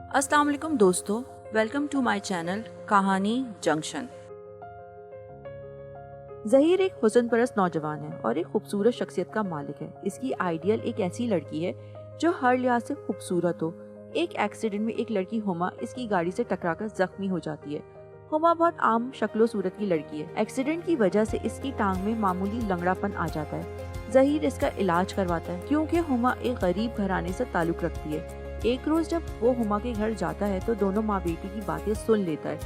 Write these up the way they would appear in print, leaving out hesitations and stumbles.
अस्सलाम वालेकुम दोस्तों, वेलकम टू माय चैनल कहानी जंक्शन। ज़हीर एक हुस्न परस्त नौजवान है और एक खूबसूरत शख्सियत का मालिक है। इसकी आइडियल एक ऐसी लड़की है जो हर लिहाज से खूबसूरत हो। एक एक्सीडेंट में एक लड़की हुमा इसकी गाड़ी से टकराकर जख्मी हो जाती है। हुमा बहुत आम शक्लो सूरत की लड़की है। एक्सीडेंट की वजह से इसकी टांग में मामूली लंगड़ापन आ जाता है। ज़हीर इसका इलाज करवाता है क्योंकि हुमा एक गरीब घराने से ताल्लुक़ रखती है। एक रोज जब वो हुमा के घर जाता है तो दोनों माँ बेटी की बातें सुन लेता है,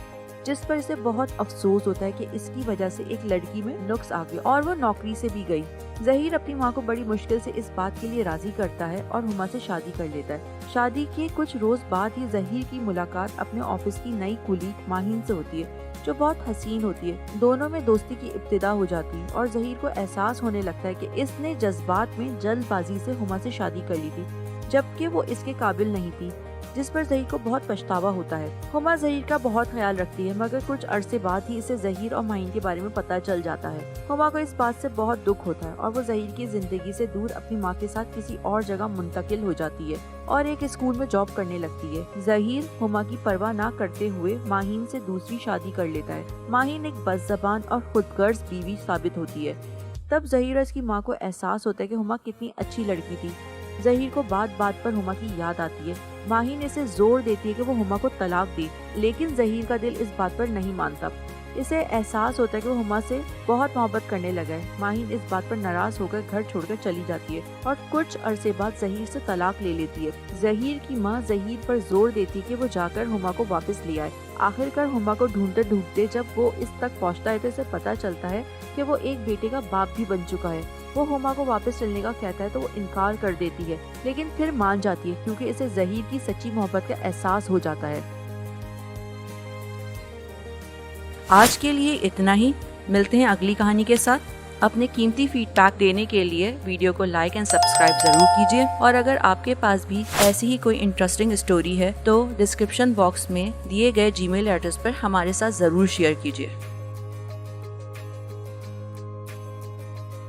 जिस पर इसे बहुत अफसोस होता है कि इसकी वजह से एक लड़की में नुक्स आ गया और वो नौकरी से भी गई। ज़हीर अपनी माँ को बड़ी मुश्किल से इस बात के लिए राजी करता है और हुमा से शादी कर लेता है। शादी के कुछ रोज बाद ही ज़हीर की मुलाकात अपने ऑफिस की नई कुलीग माहीन से होती है, जो बहुत हसीन होती है। दोनों में दोस्ती की इब्तिदा हो जाती है और ज़हीर को एहसास होने लगता है कि इसने जज्बात में जल्दबाजी से हुमा से शादी कर ली थी, जबकि वो इसके काबिल नहीं थी, जिस पर ज़हीर को बहुत पछतावा होता है। हुमा ज़हीर का बहुत ख्याल रखती है, मगर कुछ अरसे बाद ही इसे ज़हीर और माहीन के बारे में पता चल जाता है। हुमा को इस बात से बहुत दुख होता है और वो ज़हीर की जिंदगी से दूर अपनी माँ के साथ किसी और जगह मुंतकिल हो जाती है और एक स्कूल में जॉब करने लगती है। ज़हीर हुमा की परवाह ना करते हुए माहीन से दूसरी शादी कर लेता है। माहीन एक बदज़बान और खुदगर्ज बीवी साबित होती है। तब ज़हीर और इसकी माँ को एहसास होता है कि हुमा कितनी अच्छी लड़की थी। ज़हीर को बात बात पर हुमा की याद आती है। माहीन इसे जोर देती है कि वो हुमा को तलाक दे, लेकिन ज़हीर का दिल इस बात पर नहीं मानता। इसे एहसास होता है कि वो हुमा से बहुत मोहब्बत करने लगा है। माहीन इस बात पर नाराज होकर घर छोड़कर चली जाती है और कुछ अरसे बाद ज़हीर से तलाक ले लेती है। ज़हीर की माँ ज़हीर पर जोर देती है कि वो जाकर हुमा को वापस ले आए। आखिरकार हुमा को ढूंढते ढूंढते जब वो इस तक पहुँचता है तो इसे पता चलता है कि वो एक बेटे का बाप भी बन चुका है। वो हुमा को वापस चलने का कहता है तो वो इनकार कर देती है, लेकिन फिर मान जाती है क्योंकि इसे ज़हीर की सच्ची मोहब्बत का एहसास हो जाता है। आज के लिए इतना ही। मिलते हैं अगली कहानी के साथ। अपने कीमती फीडबैक देने के लिए वीडियो को लाइक एंड सब्सक्राइब जरूर कीजिए और अगर आपके पास भी ऐसी ही कोई इंटरेस्टिंग स्टोरी है तो डिस्क्रिप्शन बॉक्स में दिए गए जीमेल एड्रेस पर हमारे साथ जरूर शेयर कीजिए।